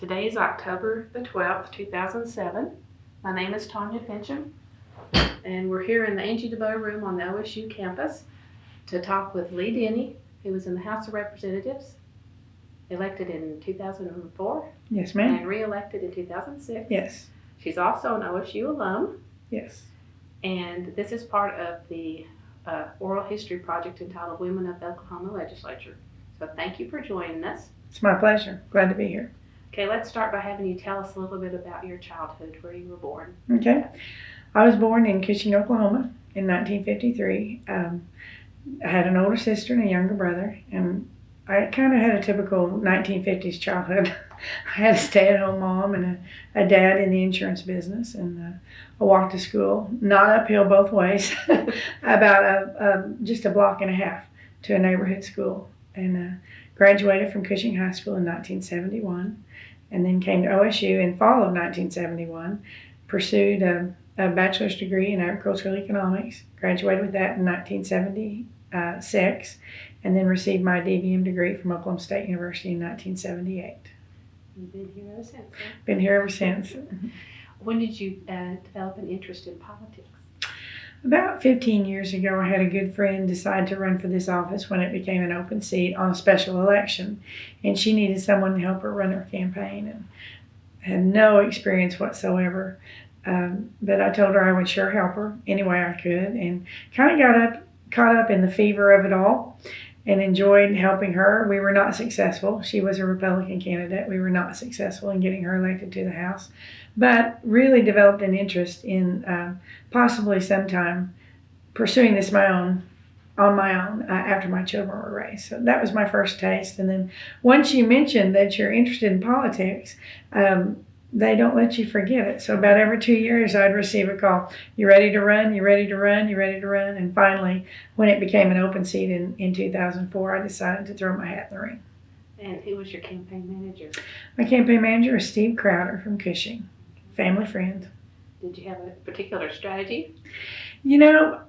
Today is October the 12th, 2007. My name is Tanya Finchum, and we're here in the Angie DeBow room on the OSU campus to talk with Lee Denney, who was in the House of Representatives, elected in 2004. Yes, ma'am. And re-elected in 2006. Yes. She's also an OSU alum. Yes. And this is part of the oral history project entitled Women of the Oklahoma Legislature. So thank you for joining us. It's my pleasure. Glad to be here. Okay, let's start by having you tell us a little bit about your childhood, where you were born. Okay. I was born in Cushing, Oklahoma in 1953. I had an older sister and a younger brother, and I kind of had a typical 1950s childhood. I had a stay-at-home mom and a dad in the insurance business, and I walked to school, not uphill both ways, about just a block and a half to a neighborhood school, and graduated from Cushing High School in 1971, and then came to OSU in fall of 1971, pursued a bachelor's degree in agricultural economics, graduated with that in 1976, and then received my DVM degree from Oklahoma State University in 1978. You've been here ever since, huh? Been here ever since. When did you develop an interest in politics? About 15 years ago, I had a good friend decide to run for this office when it became an open seat on a special election, and she needed someone to help her run her campaign, and had no experience whatsoever. But I told her I would sure help her any way I could, and kind of caught up in the fever of it all and enjoyed helping her. We were not successful. She was a Republican candidate. We were not successful in getting her elected to the House, but really developed an interest in possibly sometime pursuing this on my own after my children were raised. So that was my first taste. And then once you mention that you're interested in politics, they don't let you forget it. So about every 2 years, I'd receive a call. You ready to run? You ready to run? You ready to run? And finally, when it became an open seat in 2004, I decided to throw my hat in the ring. And who was your campaign manager? My campaign manager is Steve Crowder from Cushing, family friend. Did you have a particular strategy? You know,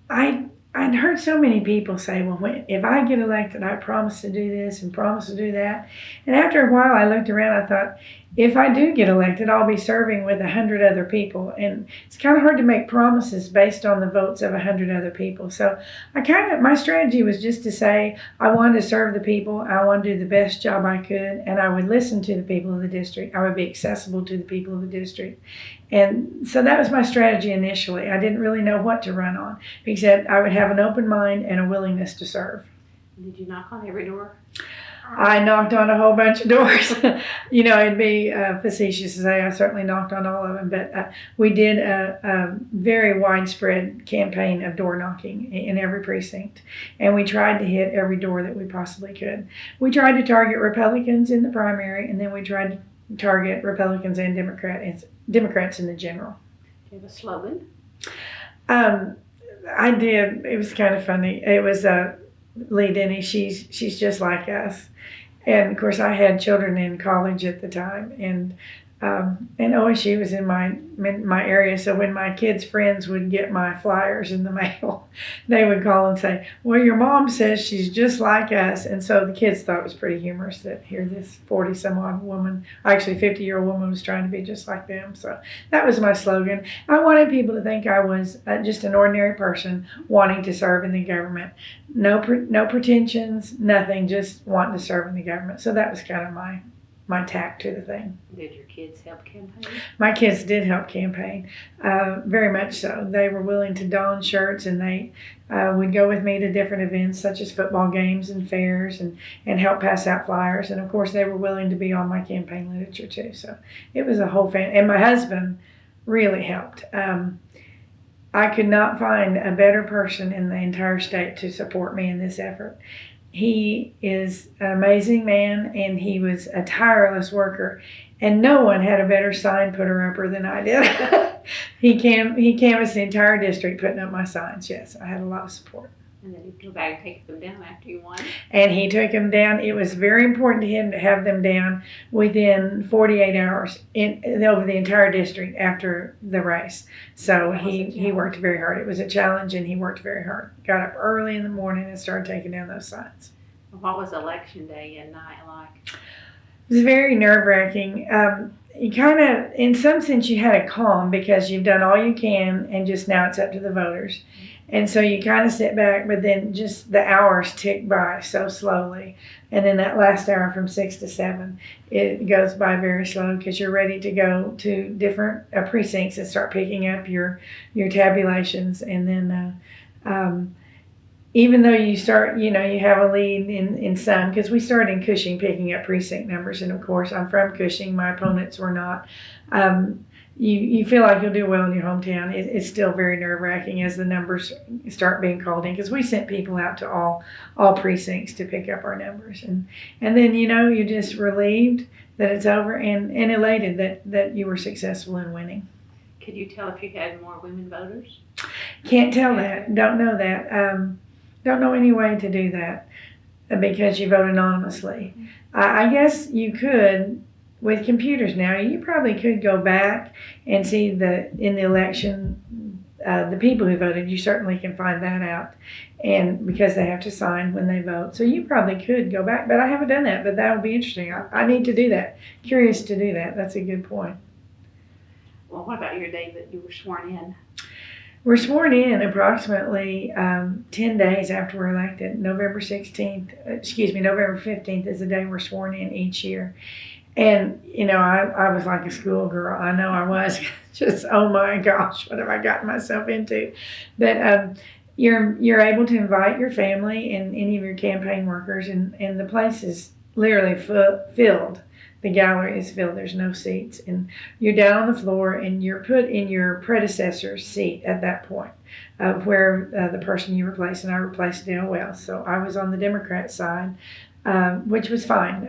I'd heard so many people say, well, if I get elected, I promise to do this and promise to do that. And after a while, I looked around, I thought, if I do get elected, I'll be serving with 100 other people. And it's kind of hard to make promises based on the votes of 100 other people. So my strategy was just to say, I wanted to serve the people. I wanted to do the best job I could. And I would listen to the people of the district. I would be accessible to the people of the district. And so that was my strategy initially. I didn't really know what to run on, except I would have an open mind and a willingness to serve. Did you knock on every door? I knocked on a whole bunch of doors. You know, it'd be facetious to say I certainly knocked on all of them, but we did a very widespread campaign of door knocking in every precinct, and we tried to hit every door that we possibly could. We tried to target Republicans in the primary, and then we tried to target Republicans and Democrats in the general. Do you have a slogan? I did. It was kind of funny. It was Lee Denney. She's just like us. And of course, I had children in college at the time, and OSU was in my area. So when my kids' friends would get my flyers in the mail, they would call and say, "Well, your mom says she's just like us." And so the kids thought it was pretty humorous that here this 40-some-odd woman, actually 50-year-old woman, was trying to be just like them. So that was my slogan. I wanted people to think I was just an ordinary person wanting to serve in the government. No pretensions, nothing, just wanting to serve in the government. So that was kind of my tack to the thing. Did your kids help campaign? My kids did help campaign, very much so. They were willing to don shirts, and they would go with me to different events such as football games and fairs, and help pass out flyers. And of course, they were willing to be on my campaign literature too. So it was a whole family. And my husband really helped. I could not find a better person in the entire state to support me in this effort. He is an amazing man, and he was a tireless worker, and no one had a better sign putter-upper than I did. He canvassed the entire district putting up my signs. Yes, I had a lot of support. And then he'd go back and take them down after you won? And he took them down. It was very important to him to have them down within 48 hours over the entire district after the race. So he worked very hard. It was a challenge, and he worked very hard. Got up early in the morning and started taking down those signs. What was election day and night like? was very nerve-wracking. You kind of, in some sense, you had a calm because you've done all you can, and just now it's up to the voters. And so you kind of sit back, but then just the hours tick by so slowly. And then that last hour from 6 to 7, it goes by very slow because you're ready to go to different precincts and start picking up your tabulations. And then even though you start, you have a lead in some, because we started in Cushing picking up precinct numbers. And of course, I'm from Cushing. My opponents were not. You feel like you'll do well in your hometown. It's still very nerve-wracking as the numbers start being called in, because we sent people out to all precincts to pick up our numbers. And then, you're just relieved that it's over and elated that you were successful in winning. Could you tell if you had more women voters? Can't tell that. Don't know that. Don't know any way to do that because you vote anonymously. I guess you could. With computers now, you probably could go back and see in the election, the people who voted. You certainly can find that out, and because they have to sign when they vote. So you probably could go back, but I haven't done that. But that would be interesting. I need to do that. Curious to do that. That's a good point. Well, what about your day that you were sworn in? We're sworn in approximately 10 days after we're elected. November 15th is the day we're sworn in each year. And, I was like a schoolgirl. I know I was. Just, oh my gosh, what have I gotten myself into? But you're able to invite your family and any of your campaign workers, and the place is literally filled. The gallery is filled. There's no seats. And you're down on the floor, and you're put in your predecessor's seat at that point, where the person you replaced, and I replaced Dale Wells. So I was on the Democrat side. Which was fine.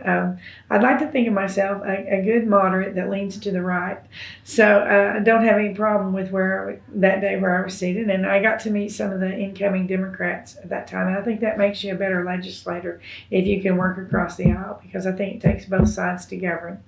I'd like to think of myself a good moderate that leans to the right. So I don't have any problem with that day where I was seated. And I got to meet some of the incoming Democrats at that time. And I think that makes you a better legislator if you can work across the aisle, because I think it takes both sides to govern.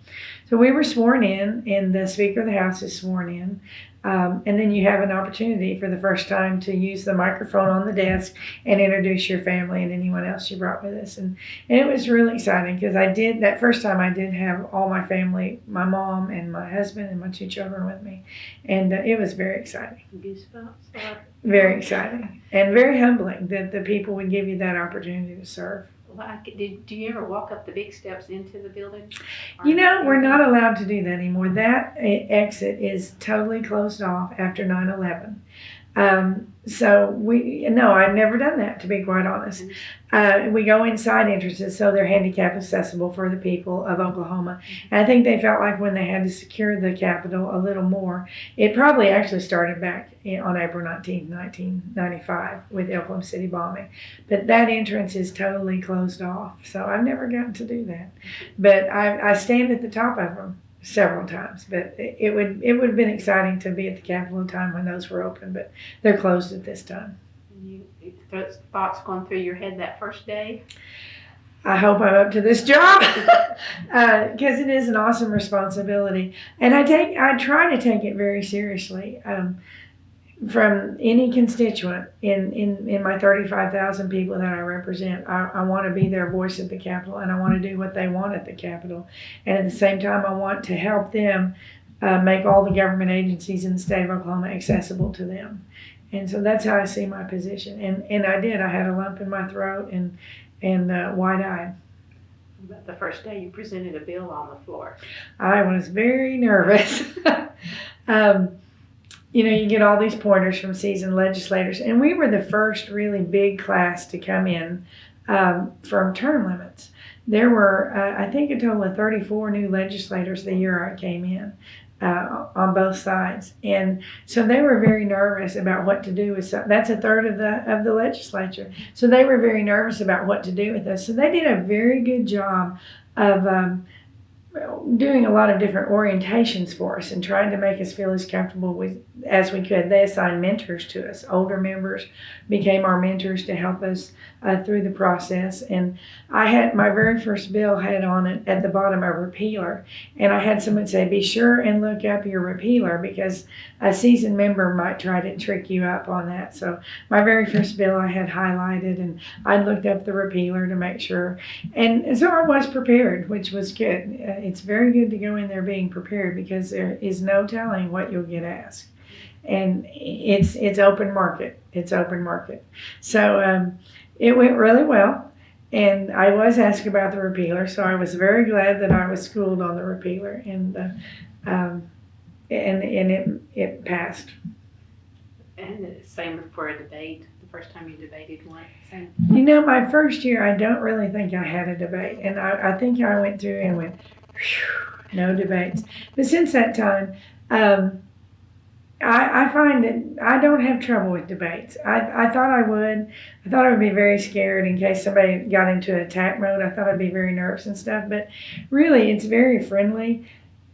So we were sworn in, and the Speaker of the House is sworn in. And then you have an opportunity for the first time to use the microphone on the desk and introduce your family and anyone else you brought with us. And it was really exciting because that first time I did have all my family, my mom and my husband and my 2 children with me. And it was very exciting. Goosebumps? Very exciting and very humbling that the people would give you that opportunity to serve. Well, do you ever walk up the big steps into the building? We're not allowed to do that anymore. That exit is totally closed off after 9/11. So I've never done that, to be quite honest. We go inside entrances, so they're handicap accessible for the people of Oklahoma. And I think they felt like when they had to secure the Capitol a little more, it probably actually started back on April 19, 1995 with the Oklahoma City bombing. But that entrance is totally closed off, so I've never gotten to do that. But I stand at the top of them several times, but it would have been exciting to be at the Capitol time when those were open, but they're closed at this time. Thoughts going through your head that first day? I hope I'm up to this job because it is an awesome responsibility, and I try to take it very seriously. From any constituent in my 35,000 people that I represent, I want to be their voice at the Capitol, and I want to do what they want at the Capitol. And at the same time, I want to help them make all the government agencies in the state of Oklahoma accessible to them. And so that's how I see my position. And I did. I had a lump in my throat and wide-eyed. About the first day you presented a bill on the floor. I was very nervous. You get all these pointers from seasoned legislators, and we were the first really big class to come in from term limits. There were, I think, a total of 34 new legislators the year I came in on both sides, and so they were very nervous about what to do with. That's a third of the legislature, so they were very nervous about what to do with us. So they did a very good job of doing a lot of different orientations for us and trying to make us feel as comfortable as we could. They assigned mentors to us. Older members became our mentors to help us through the process. And I had my very first bill had on it at the bottom a repealer, and I had someone say, be sure and look up your repealer because a seasoned member might try to trick you up on that. So my very first bill I had highlighted, and I looked up the repealer to make sure. And so I was prepared, which was good. It's very good to go in there being prepared because there is no telling what you'll get asked. And it's open market. It's open market. So it went really well. And I was asked about the repealer, so I was very glad that I was schooled on the repealer, and it passed. And the same for a debate. The first time you debated one. Same. You know, my first year, I don't really think I had a debate, and I think I went through and went, whew, no debates. But since that time, I find that I don't have trouble with debates. I thought I would. I thought I would be very scared in case somebody got into attack mode. I thought I'd be very nervous and stuff. But really, it's very friendly.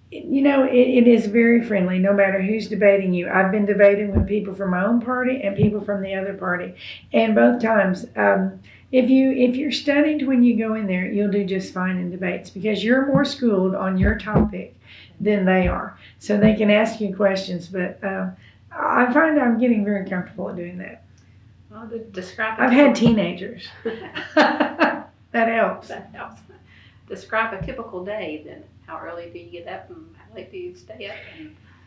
You know, it is very friendly no matter who's debating you. I've been debating with people from my own party and people from the other party. And both times, if you're studied when you go in there, you'll do just fine in debates because you're more schooled on your topic than they are. So they can ask you questions, but I find I'm getting very comfortable at doing that. Well, describe. I've had teenagers. That helps. That helps. Describe a typical day then. How early do you get up and how late do you stay up?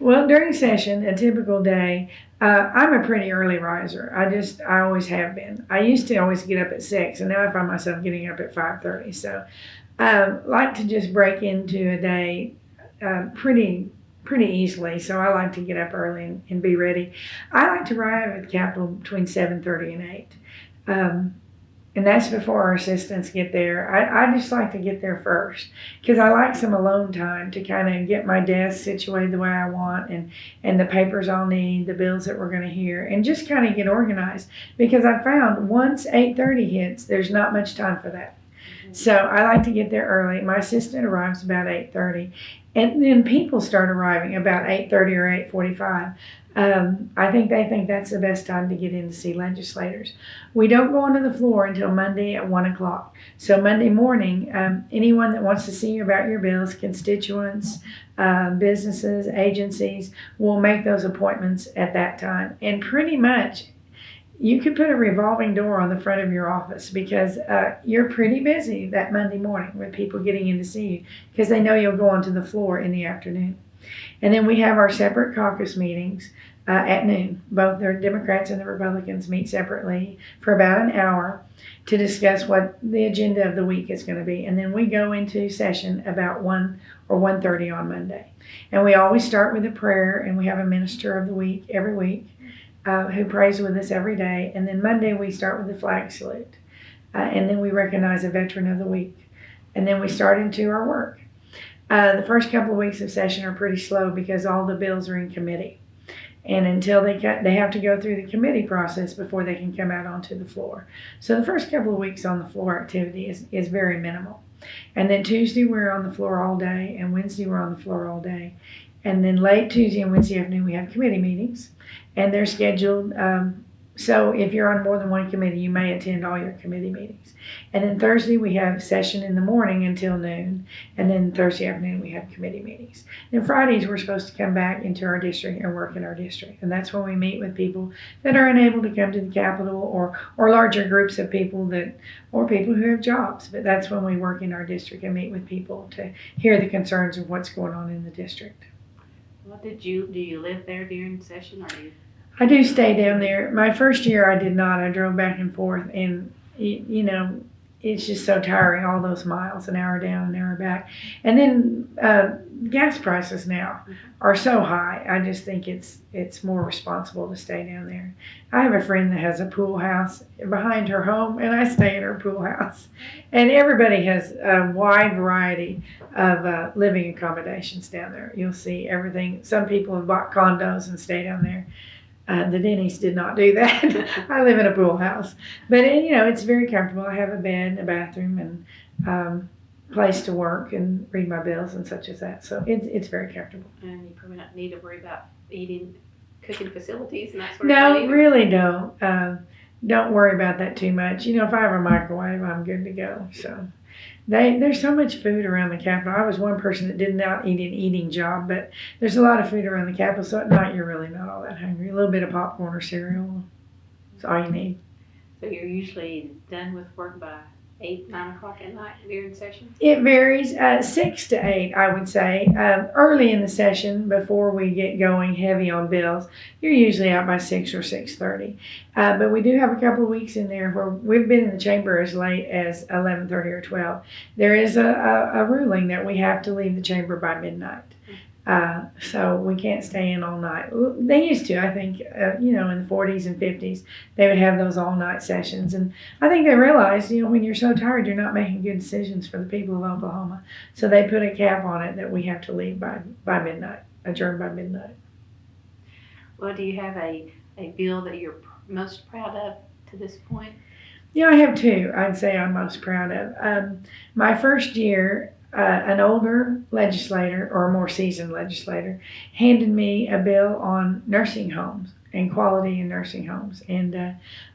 Well, during session, a typical day, I'm a pretty early riser. I always have been. I used to always get up at 6, and now I find myself getting up at 5:30. So I like to just break into a day pretty easily. So I like to get up early and be ready. I like to arrive at the Capitol between 7:30 and 8. And that's before our assistants get there. I just like to get there first because I like some alone time to kind of get my desk situated the way I want and the papers I'll need, the bills that we're going to hear, and just kind of get organized because I found once 8:30 hits, there's not much time for that. So I like to get there early. My assistant arrives about 8:30, and then people start arriving about 8:30 or 8:45. I think they think that's the best time to get in to see legislators. We don't go onto the floor until Monday at 1 o'clock. So Monday morning, anyone that wants to see you about your bills, constituents, businesses, agencies, will make those appointments at that time. And pretty much, you could put a revolving door on the front of your office because you're pretty busy that Monday morning with people getting in to see you because they know you'll go onto the floor in the afternoon. And then we have our separate caucus meetings at noon. Both the Democrats and the Republicans meet separately for about an hour to discuss what the agenda of the week is going to be. And then we go into session about 1 or 1:30 on Monday. And we always start with a prayer, and we have a minister of the week every week who prays with us every day. And then Monday we start with the flag salute. And then we recognize a veteran of the week. And then we start into our work. The first couple of weeks of session are pretty slow because all the bills are in committee. And until they have to go through the committee process before they can come out onto the floor. So the first couple of weeks on the floor activity is very minimal. And then Tuesday we're on the floor all day, and Wednesday we're on the floor all day. And then late Tuesday and Wednesday afternoon we have committee meetings, and they're scheduled. So if you're on more than one committee, you may attend all your committee meetings. And then Thursday we have session in the morning until noon, and then Thursday afternoon we have committee meetings. Then Fridays we're supposed to come back into our district and work in our district, and that's when we meet with people that are unable to come to the Capitol or larger groups of people or people who have jobs. But that's when we work in our district and meet with people to hear the concerns of what's going on in the district. Well, do you live there during session, or do you? I do stay down there. My first year I did not. I drove back and forth, and you know, it's just so tiring, all those miles, an hour down, an hour back. And then gas prices now are so high. I just think it's more responsible to stay down there. I have a friend that has a pool house behind her home, and I stay in her pool house. And everybody has a wide variety of living accommodations down there. You'll see everything. Some people have bought condos and stay down there. The Denneys did not do that. I live in a pool house. But, you know, it's very comfortable. I have a bed, a bathroom, and place to work and read my bills and such as that. So it's very comfortable. And you probably not need to worry about cooking facilities and that sort of thing. No, really don't. don't worry about that too much. You know, if I have a microwave, I'm good to go. So there's so much food around the Capitol. I was one person that did not eat an eating job, but there's a lot of food around the Capitol. So at night, you're really not all that hungry. A little bit of popcorn or cereal is all you need. So you're usually done with work by 8, 9 o'clock at night during session? It varies, 6 to 8, I would say. Early in the session, before we get going heavy on bills, you're usually out by 6 or 6:30. But we do have a couple of weeks in there where we've been in the chamber as late as 11:30 or 12. There is a ruling that we have to leave the chamber by midnight. So we can't stay in all night. They used to, I think, in the 40s and 50s, they would have those all night sessions. And I think they realized, when you're so tired, you're not making good decisions for the people of Oklahoma. So they put a cap on it that we have to leave by midnight, adjourn by midnight. Well, do you have a bill that you're most proud of to this point? I have two I'd say I'm most proud of. My first year, an older legislator, or a more seasoned legislator, handed me a bill on nursing homes and quality in nursing homes. And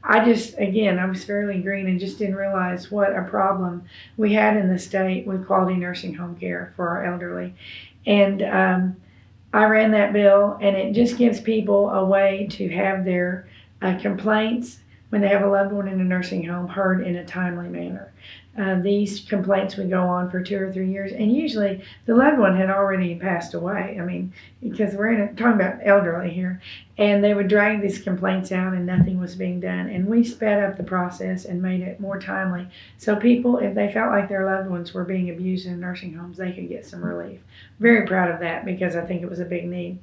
I was fairly green and just didn't realize what a problem we had in the state with quality nursing home care for our elderly. And I ran that bill, and it just gives people a way to have their complaints when they have a loved one in a nursing home heard in a timely manner. These complaints would go on for 2 or 3 years, and usually the loved one had already passed away. I mean, because we're talking about elderly here, and they would drag these complaints out and nothing was being done. And we sped up the process and made it more timely. So people, if they felt like their loved ones were being abused in nursing homes, they could get some relief. Very proud of that because I think it was a big need.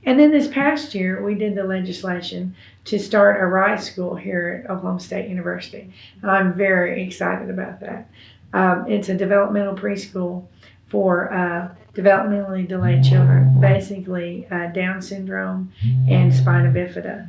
And then this past year, we did the legislation to start a RISE school here at Oklahoma State University. And I'm very excited about that. It's a developmental preschool for developmentally delayed children, basically Down syndrome and spina bifida.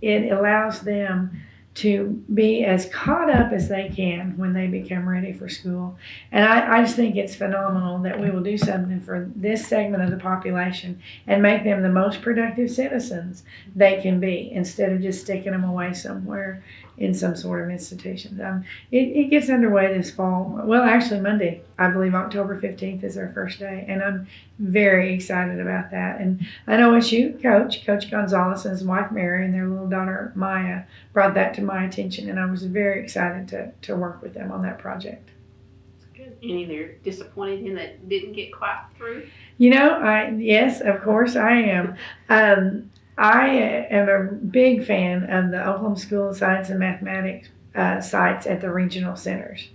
It allows them to be as caught up as they can when they become ready for school. And I just think it's phenomenal that we will do something for this segment of the population and make them the most productive citizens they can be, instead of just sticking them away somewhere in some sort of institution. It gets underway this fall. Well, actually Monday, I believe October 15th is our first day, and I'm very excited about that. And an OSU Coach Gonzalez and his wife Mary and their little daughter Maya brought that to my attention, and I was very excited to work with them on that project. That's good. Any they're disappointed in that didn't get quite through? Yes, of course I am. I am a big fan of the Oklahoma School of Science and Mathematics sites at the regional centers.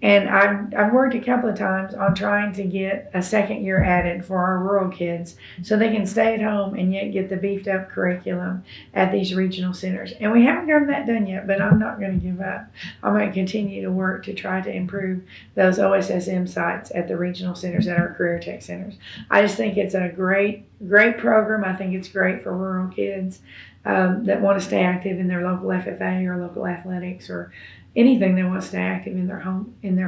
And I've worked a couple of times on trying to get a second year added for our rural kids so they can stay at home and yet get the beefed up curriculum at these regional centers. And we haven't gotten that done yet, but I'm not going to give up. I'm going to continue to work to try to improve those OSSM sites at the regional centers, at our career tech centers. I just think it's a great program. I think it's great for rural kids that want to stay active in their local FFA or local athletics or anything they want to stay active in their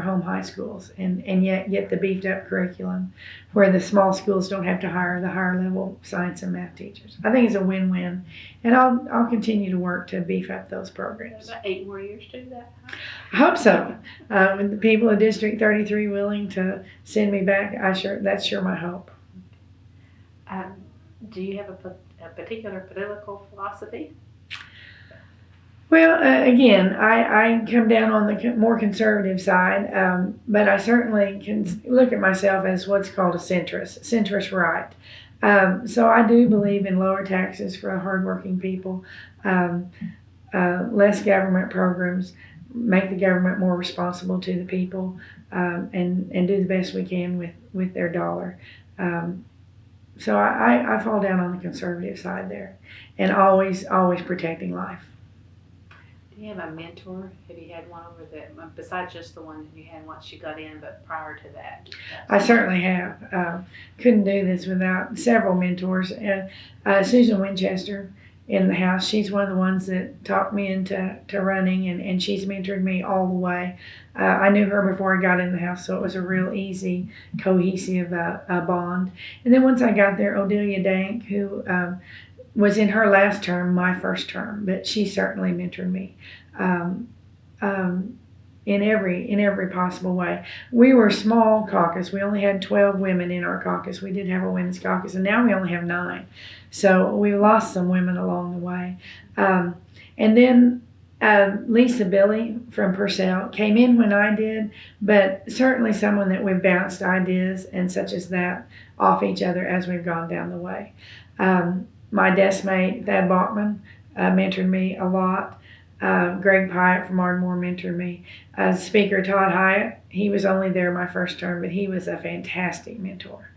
home high schools, and yet get the beefed up curriculum where the small schools don't have to hire the higher level science and math teachers. I think it's a win-win, and I'll continue to work to beef up those programs. About 8 more years to do that? I hope so. With the people of District 33 willing to send me back, that's sure my hope. Do you have a particular political philosophy? Well, again, I come down on the more conservative side, but I certainly can look at myself as what's called a centrist right. So I do believe in lower taxes for hardworking people, less government programs, make the government more responsible to the people, and do the best we can with their dollar. So I fall down on the conservative side there, and always protecting life. Do you have a mentor? Have you had one over besides just the one that you had once you got in, but prior to that? I certainly have. Couldn't do this without several mentors. Susan Winchester in the House, she's one of the ones that talked me into running, and she's mentored me all the way. I knew her before I got in the House, so it was a real easy, cohesive bond. And then once I got there, Odelia Dank, who was in her last term, my first term, but she certainly mentored me um, in every possible way. We were a small caucus. We only had 12 women in our caucus. We did have a women's caucus, and now we only have 9. So we lost some women along the way. And then Lisa Billy from Purcell came in when I did, but certainly someone that we've bounced ideas and such as that off each other as we've gone down the way. My desk mate, Thad Bachman, mentored me a lot. Greg Pyatt from Ardmore mentored me. Speaker Todd Hyatt, he was only there my first term, but he was a fantastic mentor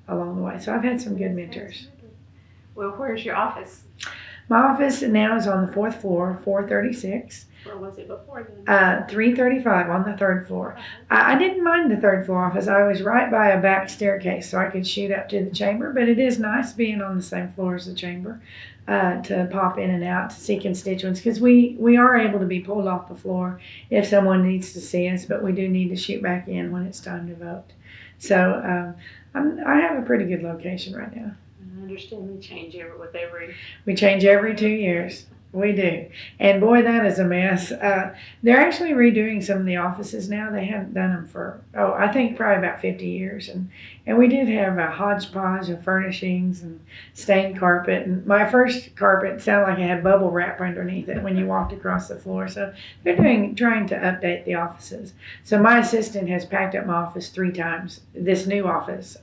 along the way. So I've had some good mentors. Well, where's your office? My office now is on the 4th floor, 436. Where was it before then? 335 on the 3rd floor. I didn't mind the 3rd floor office. I was right by a back staircase, so I could shoot up to the chamber. But it is nice being on the same floor as the chamber to pop in and out to see constituents, because we are able to be pulled off the floor if someone needs to see us, but we do need to shoot back in when it's time to vote. So I have a pretty good location right now. I understand they change We change every 2 years. We do. And boy, that is a mess. They're actually redoing some of the offices now. They haven't done them for, I think probably about 50 years. And we did have a hodgepodge of furnishings and stained carpet. And my first carpet sounded like it had bubble wrap underneath it when you walked across the floor. So they're trying to update the offices. So my assistant has packed up my office 3 times, this new office,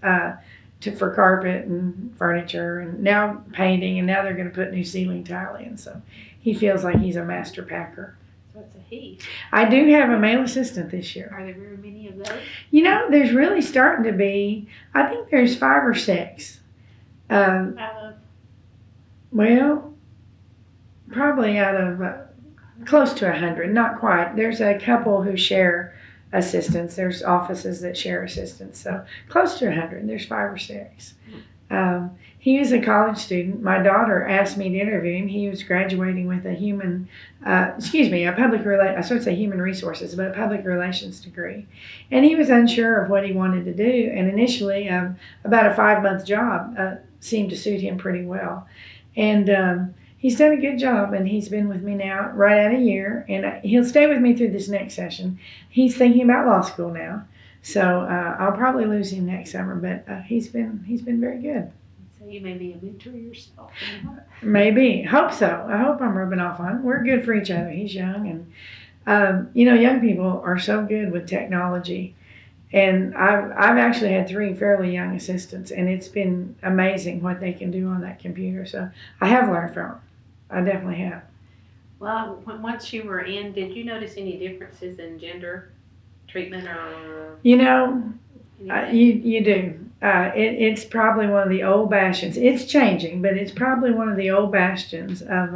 for carpet and furniture and now painting, and now they're going to put new ceiling tile in. So he feels like he's a master packer. So it's a he. I do have a male assistant this year. Are there very many of those? You know, there's really starting to be, I think there's 5 or 6. Out of? Well, probably out of close to 100, not quite. There's a couple who share assistants. There's offices that share assistants. So close to 100. There's 5 or 6. He is a college student. My daughter asked me to interview him. He was graduating with a human resources, but a public relations degree. And he was unsure of what he wanted to do. And initially, about a 5-month job seemed to suit him pretty well. And he's done a good job, and he's been with me now right at a year, and he'll stay with me through this next session. He's thinking about law school now, so I'll probably lose him next summer, but he's been very good. So you may be a mentor yourself. Maybe. Hope so. I hope I'm rubbing off on him. We're good for each other. He's young, and young people are so good with technology. And I've actually had 3 fairly young assistants, and it's been amazing what they can do on that computer. So I have learned from them. I definitely have. Well, once you were in, did you notice any differences in gender treatment or? You do. It's probably one of the old bastions. It's changing, but it's probably one of the old bastions of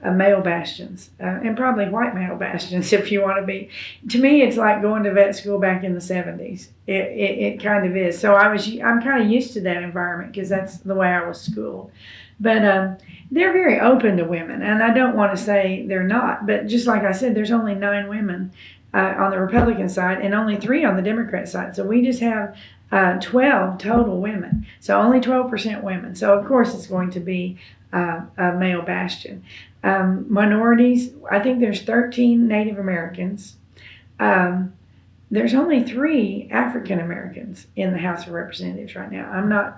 male bastions, and probably white male bastions if you want to be. To me, it's like going to vet school back in the 70s. It kind of is. So I'm kind of used to that environment because that's the way I was schooled. But they're very open to women, and I don't want to say they're not, but just like I said, there's only 9 women on the Republican side and only 3 on the Democrat side. So we just have 12 total women, so only 12% women. So of course it's going to be a male bastion. Minorities, I think there's 13 Native Americans. There's only 3 African Americans in the House of Representatives right now.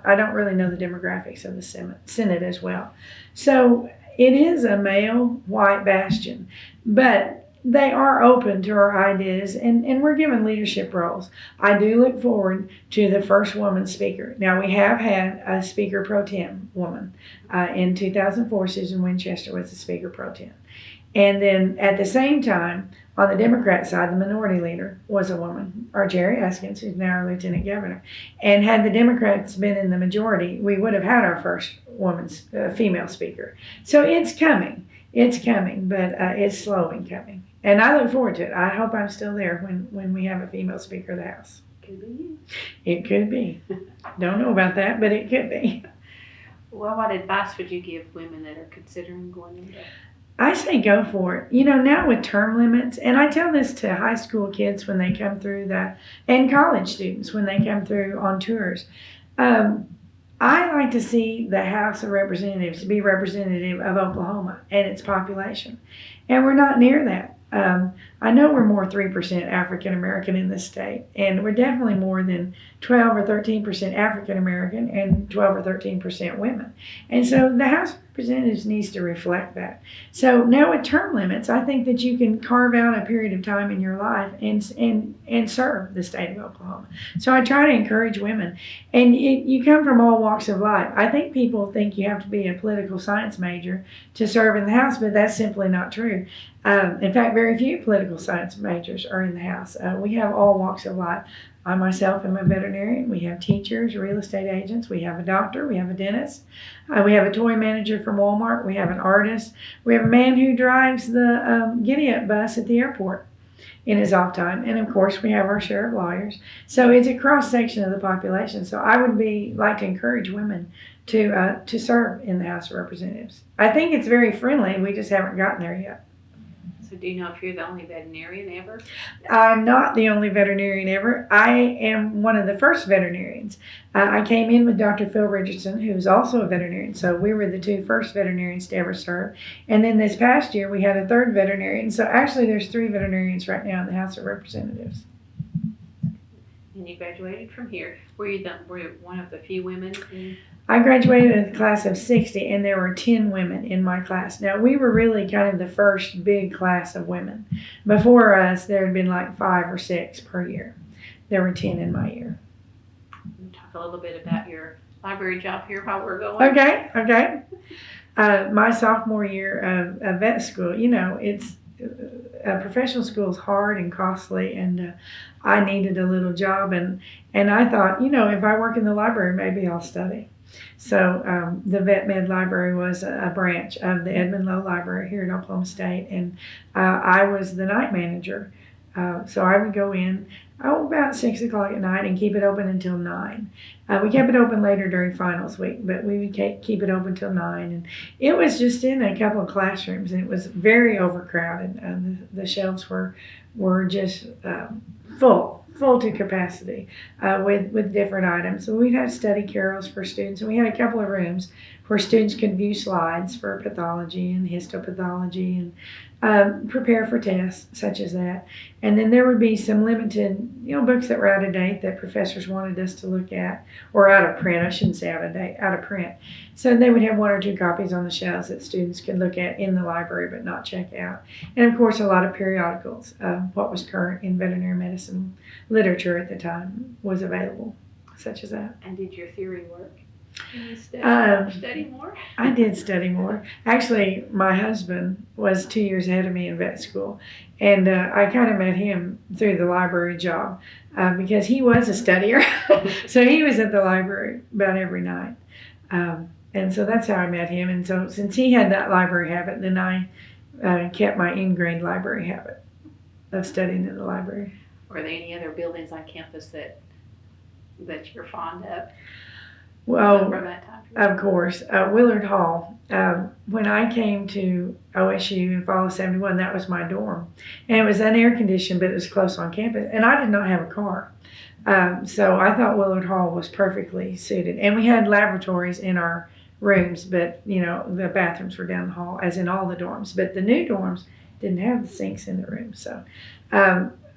I don't really know the demographics of the Senate as well. So it is a male white bastion, but they are open to our ideas, and we're given leadership roles. I do look forward to the first woman speaker. Now, we have had a speaker pro tem woman. In 2004, Susan Winchester was the speaker pro tem. And then at the same time, on the Democrat side, the minority leader was a woman, or Jerry Askins, who's now our lieutenant governor. And had the Democrats been in the majority, we would have had our first woman's female speaker. So it's coming. It's coming, but it's slow in coming. And I look forward to it. I hope I'm still there when we have a female speaker of the House. Could be you. It could be. Don't know about that, but it could be. Well, what advice would you give women that are considering going into that? I say go for it. Now with term limits, and I tell this to high school kids when they come through and college students when they come through on tours. I like to see the House of Representatives be representative of Oklahoma and its population. And we're not near that. I know we're more 3% African American in this state, and we're definitely more than 12 or 13% African American and 12 or 13% women. And so the House of Representatives needs to reflect that. So now with term limits, I think that you can carve out a period of time in your life and serve the state of Oklahoma. So I try to encourage women. And you come from all walks of life. I think people think you have to be a political science major to serve in the House, but that's simply not true. In fact, very few political science majors are in the House. We have all walks of life. I myself am a veterinarian. We have teachers, real estate agents. We have a doctor. We have a dentist. We have a toy manager from Walmart. We have an artist. We have a man who drives the giddy-up bus at the airport in his off time. And of course, we have our share of lawyers. So it's a cross section of the population. So I would like to encourage women to serve in the House of Representatives. I think it's very friendly. We just haven't gotten there yet. So do you know if you're the only veterinarian ever? I'm not the only veterinarian ever. I am one of the first veterinarians. I came in with Dr. Phil Richardson, who's also a veterinarian. So we were the two first veterinarians to ever serve. And then this past year, we had a third veterinarian. So actually, there's 3 veterinarians right now in the House of Representatives. And you graduated from here. Were you one of the few women in? I graduated in a class of 60, and there were 10 women in my class. Now, we were really kind of the first big class of women. Before us, there had been like 5 or 6 per year. There were 10 in my year. Talk a little bit about your library job here while we're going. Okay. My sophomore year of vet school, it's professional school is hard and costly, and I needed a little job, and I thought, if I work in the library, maybe I'll study. So the Vet Med Library was a branch of the Edmund Lowe Library here at Oklahoma State, and I was the night manager. So I would go in about 6 o'clock at night and keep it open until 9. We kept it open later during finals week, but we would keep it open till 9. And it was just in a couple of classrooms, and it was very overcrowded. The shelves were just full to capacity with different items. So we'd have study carrels for students, and we had a couple of rooms where students could view slides for pathology and histopathology and prepare for tests such as that. And then there would be some limited, books that were out of date that professors wanted us to look at, or out of print. I shouldn't say out of date, out of print. So they would have 1 or 2 copies on the shelves that students could look at in the library but not check out. And of course, a lot of periodicals. What was current in veterinary medicine literature at the time was available, such as that. And did your theory work? Did you study more? I did study more. Actually, my husband was 2 years ahead of me in vet school, and I kind of met him through the library job because he was a studier. So he was at the library about every night. And so that's how I met him. And so since he had that library habit, then I kept my in-grade library habit of studying in the library. Were there any other buildings on campus that you're fond of? Well, from that time period? Of course, Willard Hall. When I came to OSU in fall of '71, that was my dorm. And it was unair conditioned, but it was close on campus. And I did not have a car. So I thought Willard Hall was perfectly suited. And we had laboratories in our rooms, but, the bathrooms were down the hall, as in all the dorms. But the new dorms didn't have the sinks in the rooms. So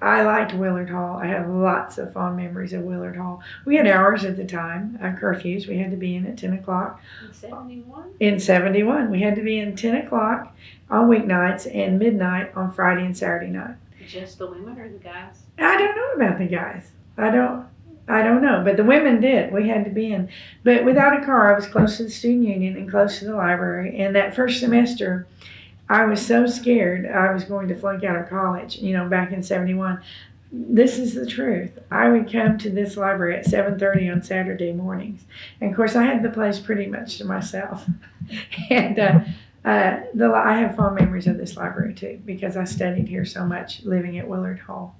I liked Willard Hall. I have lots of fond memories of Willard Hall. We had hours at the time, curfews. We had to be in at 10 o'clock. In 71? In 71. We had to be in 10 o'clock on weeknights and midnight on Friday and Saturday night. Just the women or the guys? I don't know about the guys. I don't know, but the women did. We had to be in. But without a car, I was close to the student union and close to the library. And that first semester, I was so scared I was going to flunk out of college, back in 71. This is the truth. I would come to this library at 7:30 on Saturday mornings. And of course, I had the place pretty much to myself. And I have fond memories of this library too, because I studied here so much living at Willard Hall.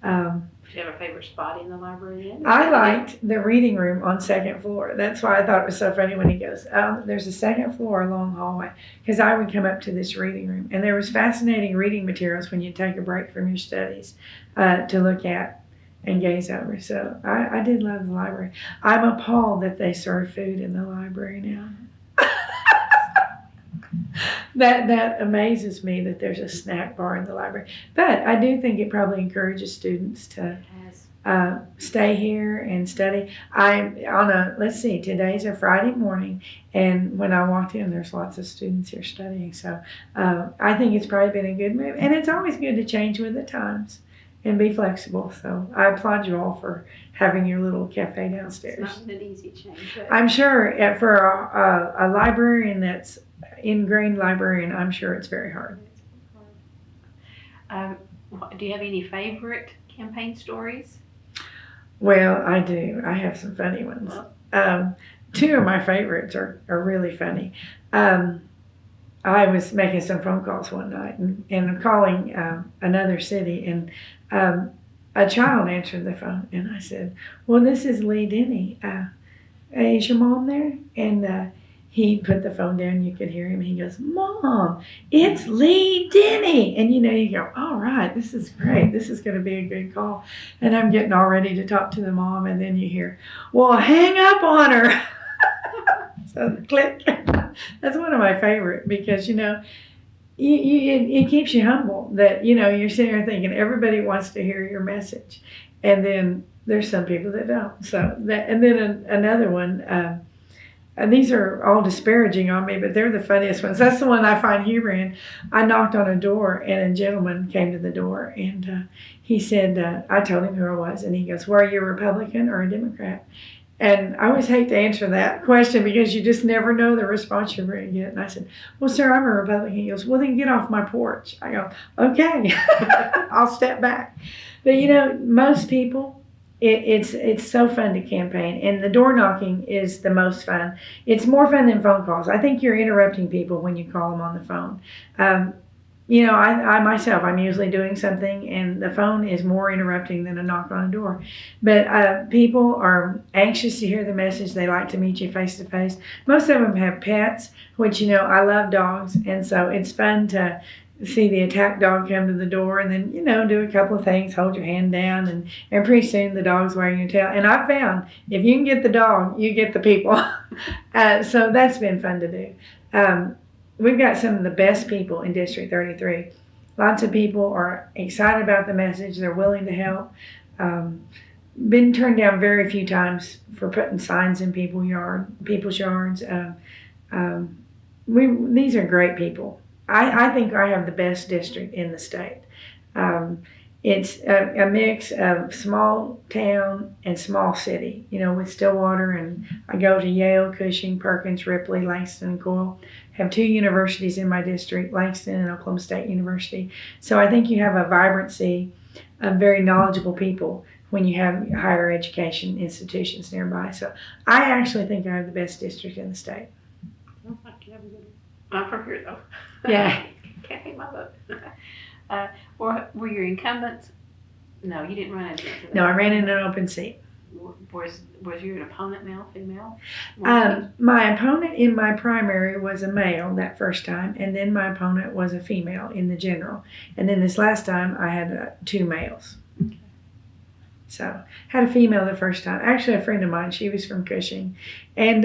Did you have a favorite spot in the library then? I liked the reading room on second floor. That's why I thought it was so funny when he goes, there's a second floor long hallway, because I would come up to this reading room. And there was fascinating reading materials when you take a break from your studies to look at. and gaze over. So I did love the library. I'm appalled that they serve food in the library now. That amazes me that there's a snack bar in the library. But I do think it probably encourages students to stay here and study. Let's see, today's a Friday morning, and when I walked in, there's lots of students here studying. So I think it's probably been a good move, and it's always good to change with the times and be flexible. So I applaud you all for having your little cafe downstairs. It's not an easy change. But I'm sure for a librarian that's ingrained librarian, I'm sure it's very hard. Do you have any favorite campaign stories? Well, I do. I have some funny ones. Two of my favorites are really funny. I was making some phone calls one night and calling another city, and a child answered the phone, and I said, "Well, this is Lee Denney. Is your mom there?" And he put the phone down. You could hear him. He goes, "Mom, it's Lee Denney." And you go, "All right, this is great. This is going to be a good call." And I'm getting all ready to talk to the mom, and then you hear, "Well, hang up on her." So click. That's one of my favorite because it keeps you humble that you're sitting there thinking everybody wants to hear your message, and then there's some people that don't. So that, and then another one. And these are all disparaging on me, but they're the funniest ones. That's the one I find humor in. I knocked on a door, and a gentleman came to the door, and he said, I told him who I was, and he goes, "Well, are you a Republican or a Democrat?" And I always hate to answer that question because you just never know the response you're going to get. And I said, "Well, sir, I'm a Republican." He goes, "Well, then get off my porch." I go, "Okay." I'll step back. But most people, it's so fun to campaign, and the door knocking is the most fun. It's more fun than phone calls. I think you're interrupting people when you call them on the phone. I myself, I'm usually doing something, and the phone is more interrupting than a knock on a door. But people are anxious to hear the message. They like to meet you face to face. Most of them have pets, which I love dogs, and so it's fun to see the attack dog come to the door and then, do a couple of things, hold your hand down, and pretty soon the dog's wagging your tail. And I found if you can get the dog, you get the people. So that's been fun to do. We've got some of the best people in District 33. Lots of people are excited about the message. They're willing to help. Been turned down very few times for putting signs in people's yards. These are great people. I think I have the best district in the state. It's a mix of small town and small city, with Stillwater, and I go to Yale, Cushing, Perkins, Ripley, Langston, and Coyle. Have 2 universities in my district, Langston and Oklahoma State University. So I think you have a vibrancy of very knowledgeable people when you have higher education institutions nearby. So I actually think I have the best district in the state. I'm from here, though. Yeah. Can't hate my vote. Were your incumbents? No, you didn't run into them. No, I ran in an open seat. Was your opponent male, female? My opponent in my primary was a male that first time, and then my opponent was a female in the general. And then this last time I had 2 males. Okay. So had a female the first time. Actually, a friend of mine, she was from Cushing. And,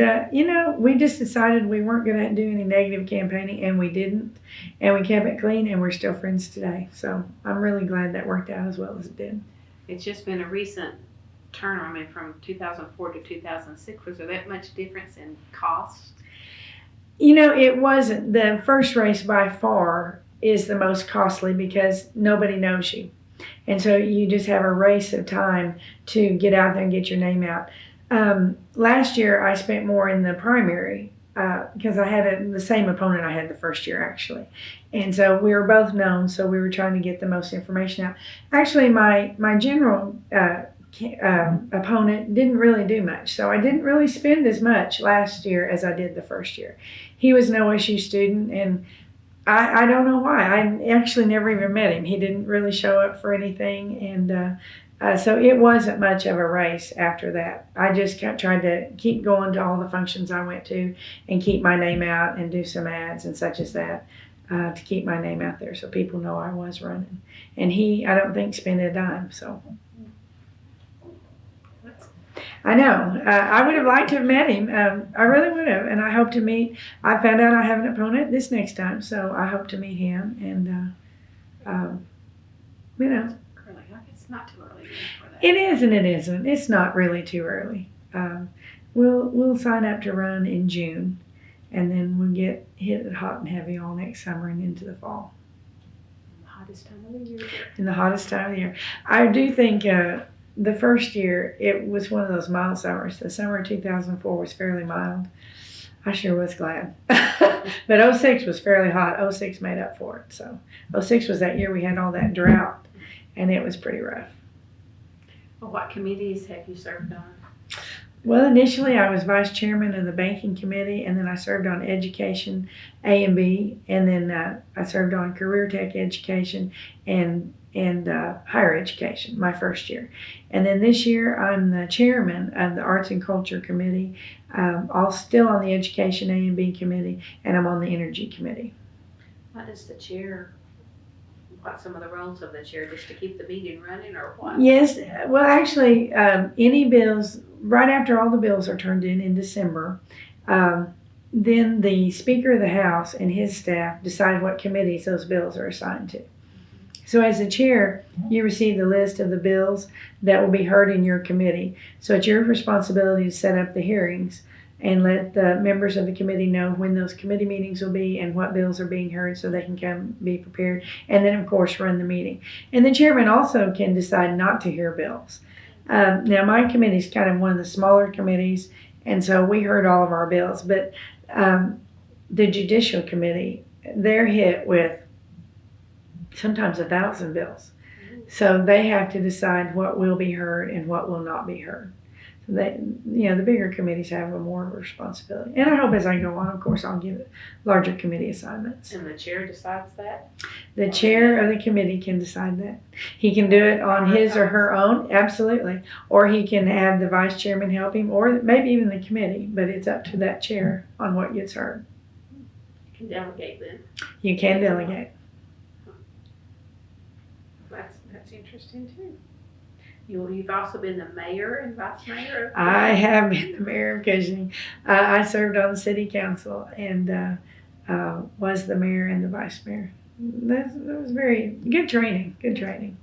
we just decided we weren't going to do any negative campaigning, and we didn't. And we kept it clean, and we're still friends today. So I'm really glad that worked out as well as it did. It's just been a recent turn. I mean, from 2004 to 2006. Was there that much difference in cost? It wasn't. The first race by far is the most costly because nobody knows you. And so you just have a race of time to get out there and get your name out. Last year, I spent more in the primary because I had the same opponent I had the first year, actually. And so we were both known, so we were trying to get the most information out. Actually, my general opponent didn't really do much, so I didn't really spend as much last year as I did the first year. He was an OSU student, and I don't know why. I actually never even met him. He didn't really show up for anything, and so it wasn't much of a race after that. I just tried to keep going to all the functions I went to and keep my name out and do some ads and such as that to keep my name out there so people know I was running. And he, I don't think, spent a dime. So I know. I would have liked to have met him. I really would have, and I hope to meet. I found out I have an opponent this next time, so I hope to meet him. And you know, Early. It's not too early for that. it is and it isn't. It's not really too early. We'll sign up to run in June, and then we'll get hit hot and heavy all next summer and into the fall. The hottest time of the year. In the hottest time of the year, I do think the first year it was one of those mild summers. The summer of 2004 was fairly mild. I sure was glad. But 06 was fairly hot. 06 made up for it. So 06 was that year we had all that drought, and it was pretty rough. Well, what committees have you served on? Well, initially I was vice chairman of the banking committee, and then I served on education A and B, and then I served on career tech education and higher education my first year. And then this year I'm the chairman of the arts and culture committee. I'm still on the education A and B committee, and I'm on the energy committee. What is the chair? What some of the roles of the chair, just to keep the meeting running, or what? Yes, well, actually, any bills, right after all the bills are turned in December, then the Speaker of the House and his staff decide what committees those bills are assigned to. So as the chair, you receive the list of the bills that will be heard in your committee. So it's your responsibility to set up the hearings and let the members of the committee know when those committee meetings will be and what bills are being heard so they can come be prepared. And then, of course, run the meeting. And the chairman also can decide not to hear bills. Now, my committee is kind of one of the smaller committees, and so we heard all of our bills. But the Judicial Committee, they're hit with sometimes 1,000 bills. So they have to decide what will be heard and what will not be heard. So they, the bigger committees have a more responsibility. And I hope as I go on, of course, I'll give larger committee assignments. And the chair decides that? The chair of the committee can decide that. He can do it on his or her own, absolutely. Or he can have the vice chairman help him, or maybe even the committee, but it's up to that chair on what gets heard. You can delegate then. You can delegate. That's interesting too. You've also been the mayor and vice mayor. I have been the mayor of Cushing. I served on the city council and was the mayor and the vice mayor. That was very good training. Good training.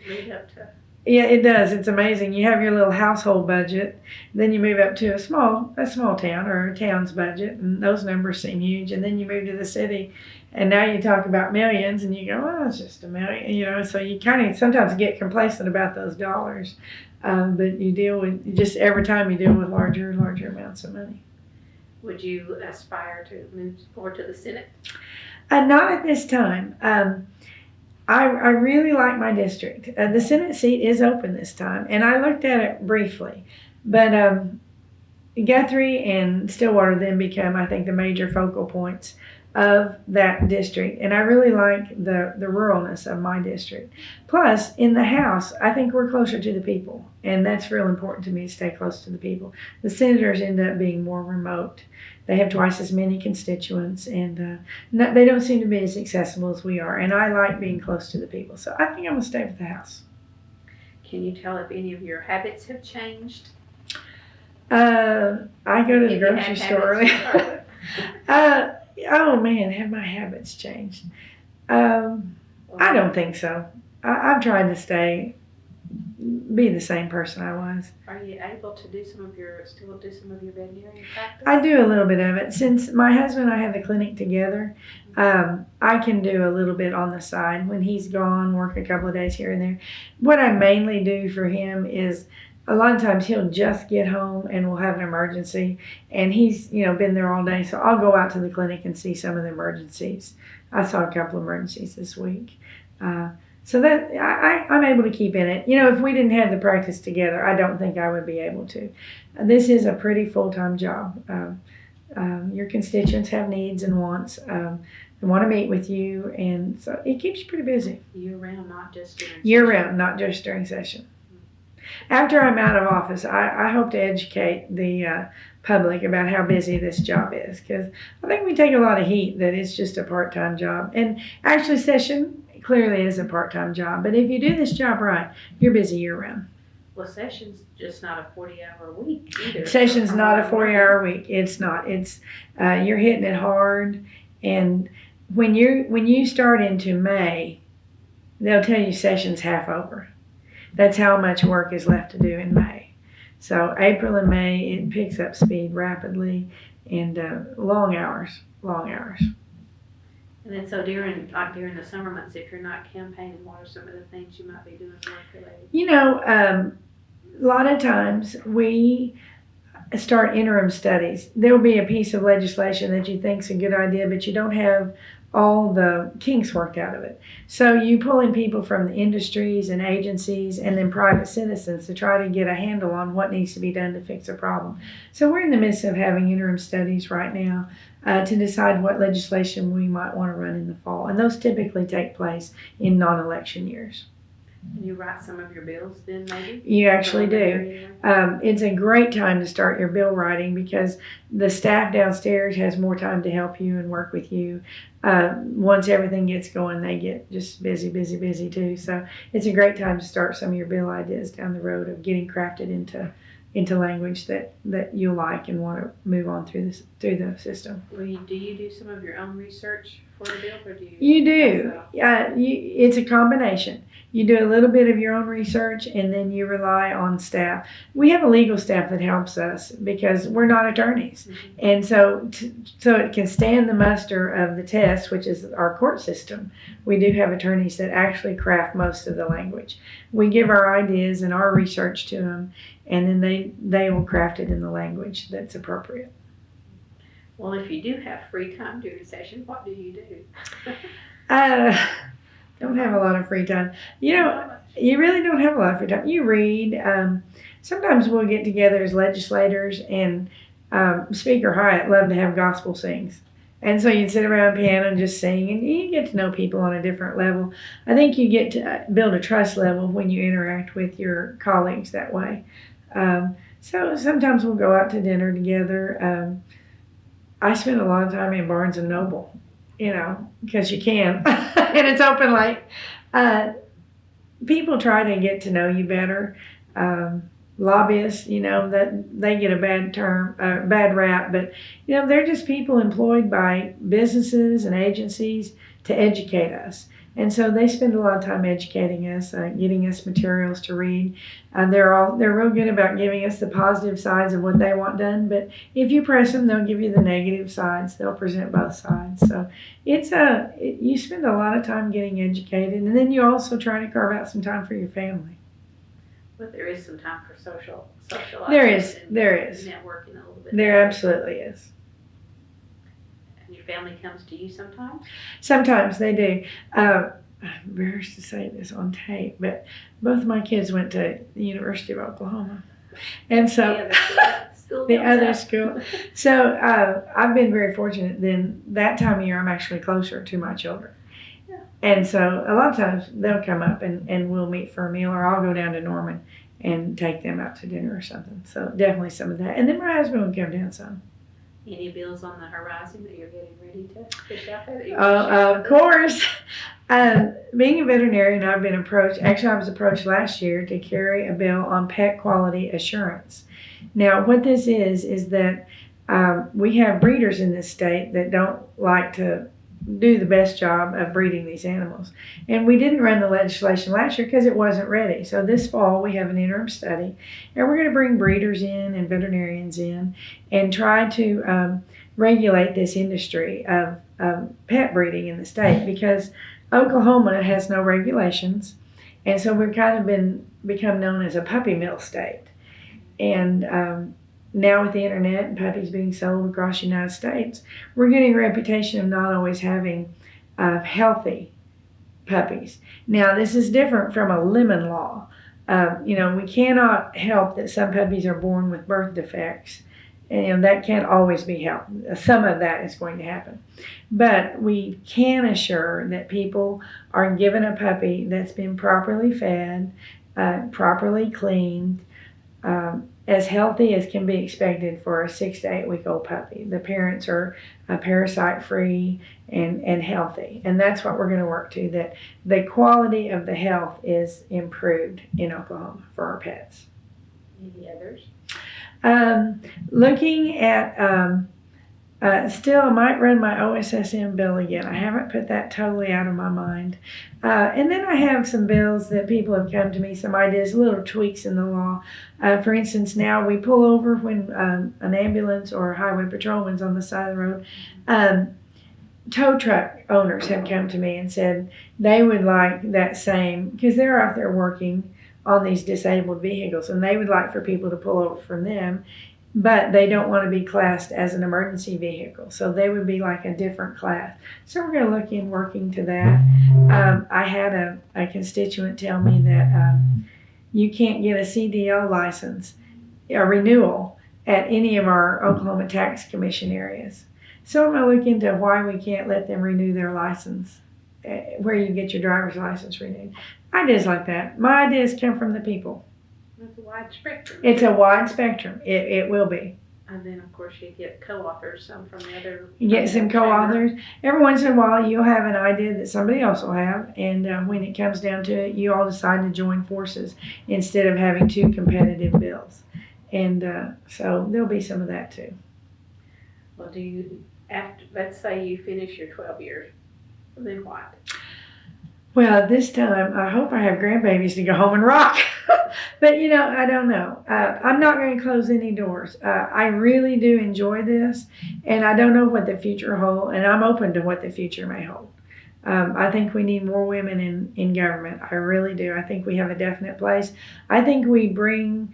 Lead up to. Yeah, it does. It's amazing. You have your little household budget, then you move up to a small town or a town's budget, and those numbers seem huge. And then you move to the city, and now you talk about millions, and you go, well, it's just a million, So you kind of sometimes get complacent about those dollars, but you deal with just every time you deal with larger and larger amounts of money. Would you aspire to move forward to the Senate? Not at this time. I really like my district. The Senate seat is open this time, and I looked at it briefly. But Guthrie and Stillwater then become, I think, the major focal points of that district. And I really like the ruralness of my district. Plus, in the House, I think we're closer to the people, and that's real important to me, to stay close to the people. The senators end up being more remote. They have twice as many constituents, and they don't seem to be as accessible as we are. And I like being close to the people, so I think I'm going to stay with the House. Can you tell if any of your habits have changed? I go to the grocery store early. Oh man, have my habits changed? I don't think so. I've tried to be the same person I was. Are you able to do some of your veterinarian practice? I do a little bit of it. Since my husband and I have the clinic together, I can do a little bit on the side. When he's gone, work a couple of days here and there. What I mainly do for him is a lot of times he'll just get home and we'll have an emergency, and he's been there all day, so I'll go out to the clinic and see some of the emergencies. I saw a couple of emergencies this week. So that I'm able to keep in it. If we didn't have the practice together, I don't think I would be able to. This is a pretty full-time job. Your constituents have needs and wants. They want to meet with you, and so it keeps you pretty busy. Year-round, not just during session. Year-round, not just during session. After I'm out of office, I hope to educate the public about how busy this job is, because I think we take a lot of heat that it's just a part-time job. And actually, session clearly is a part-time job, but if you do this job right, you're busy year-round. Well, session's just not a 40-hour week either. Session's not a 40-hour week. It's not. It's you're hitting it hard, and when you start into May, they'll tell you session's half over. That's how much work is left to do in May. So April and May, it picks up speed rapidly, and long hours. And then so during the summer months, if you're not campaigning, what are some of the things you might be doing work related? A lot of times we start interim studies. There will be a piece of legislation that you think's a good idea, but you don't have all the kinks worked out of it. So you pull in people from the industries and agencies and then private citizens to try to get a handle on what needs to be done to fix a problem. So we're in the midst of having interim studies right now to decide what legislation we might want to run in the fall. And those typically take place in non-election years. Can you write some of your bills then, maybe? You actually do. It's a great time to start your bill writing because the staff downstairs has more time to help you and work with you. Once everything gets going, they get just busy too. So it's a great time to start some of your bill ideas down the road of getting crafted into language that you like and want to move on through the system. Do you do some of your own research for the bill, or do you? You do. It's a combination. You do a little bit of your own research, and then you rely on staff. We have a legal staff that helps us because we're not attorneys, and so it can stand the muster of the test, which is our court system. We do have attorneys that actually craft most of the language. We give our ideas and our research to them, and then they will craft it in the language that's appropriate. Well, if you do have free time during session, what do you do? Don't have a lot of free time. You really don't have a lot of free time. You read. Sometimes we'll get together as legislators, and Speaker Hyatt loved to have gospel sings. And so you'd sit around piano and just sing, and you get to know people on a different level. I think you get to build a trust level when you interact with your colleagues that way. So sometimes we'll go out to dinner together. I spend a lot of time in Barnes & Noble, because you can, and it's open late. People try to get to know you better. Lobbyists, that they get a bad rap, but they're just people employed by businesses and agencies to educate us. And so they spend a lot of time educating us, getting us materials to read. They're real good about giving us the positive sides of what they want done. But if you press them, they'll give you the negative sides. They'll present both sides. So you spend a lot of time getting educated, and then you also try to carve out some time for your family. But there is some time for social. There is. Networking a little bit. There absolutely is. Your family comes to you sometimes? Sometimes they do. I'm embarrassed to say this on tape, but both of my kids went to the University of Oklahoma. And so the other school. So I've been very fortunate. Then that time of year, I'm actually closer to my children. Yeah. And so a lot of times they'll come up and we'll meet for a meal, or I'll go down to Norman and take them out to dinner or something. So definitely some of that. And then my husband will come down some. Any bills on the horizon that you're getting ready to push out there? Of course. Being a veterinarian, I've been approached. Actually, I was approached last year to carry a bill on pet quality assurance. Now, what this is that we have breeders in this state that don't like to do the best job of breeding these animals. And we didn't run the legislation last year because it wasn't ready. So this fall we have an interim study, and we're going to bring breeders in and veterinarians in and try to regulate this industry of pet breeding in the state, because Oklahoma has no regulations, and so we've kind of become known as a puppy mill state. And now with the internet and puppies being sold across the United States, we're getting a reputation of not always having healthy puppies. Now, this is different from a lemon law. We cannot help that some puppies are born with birth defects, and that can't always be helped. Some of that is going to happen. But we can assure that people are given a puppy that's been properly fed, properly cleaned, as healthy as can be expected for a 6 to 8 week old puppy. The parents are parasite free and healthy. And that's what we're going to work to, that the quality of the health is improved in Oklahoma for our pets. Any others? Looking at still, I might run my OSSM bill again. I haven't put that totally out of my mind. And then I have some bills that people have come to me, some ideas, little tweaks in the law. For instance, now we pull over when an ambulance or a highway patrolman's on the side of the road. Tow truck owners have come to me and said they would like that same, because they're out there working on these disabled vehicles, and they would like for people to pull over from them, but they don't want to be classed as an emergency vehicle, so they would be like a different class. So we're going to look in working to that. I had a constituent tell me that you can't get a CDL license, a renewal, at any of our Oklahoma Tax Commission areas. So I'm going to look into why we can't let them renew their license, where you get your driver's license renewed. Ideas like that. My ideas come from the people. It's a wide spectrum. It's a wide spectrum. It will be. And then, of course, you get co-authors, some from the other. You get some co-authors. Every once in a while, you'll have an idea that somebody else will have. And when it comes down to it, you all decide to join forces instead of having two competitive bills. And so there'll be some of that too. Well, do you, after, let's say you finish your 12 years, then what? Well, this time, I hope I have grandbabies to go home and rock. But, I don't know. I'm not going to close any doors. I really do enjoy this, and I don't know what the future holds, and I'm open to what the future may hold. I think we need more women in government. I really do. I think we have a definite place. I think we bring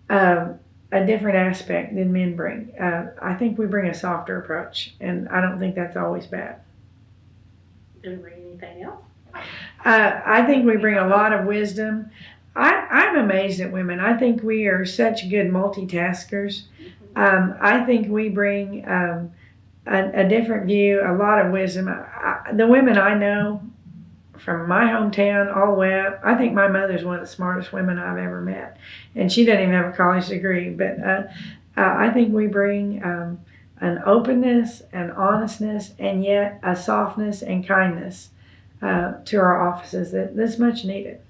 a different aspect than men bring. I think we bring a softer approach, and I don't think that's always bad. Do you bring anything else? I think we bring a lot of wisdom. I'm amazed at women. I think we are such good multitaskers. I think we bring a different view, a lot of wisdom. The women I know from my hometown all the way up, I think my mother's one of the smartest women I've ever met. And she doesn't even have a college degree. But I think we bring an openness, an honestness, and yet a softness and kindness to our offices that's much needed.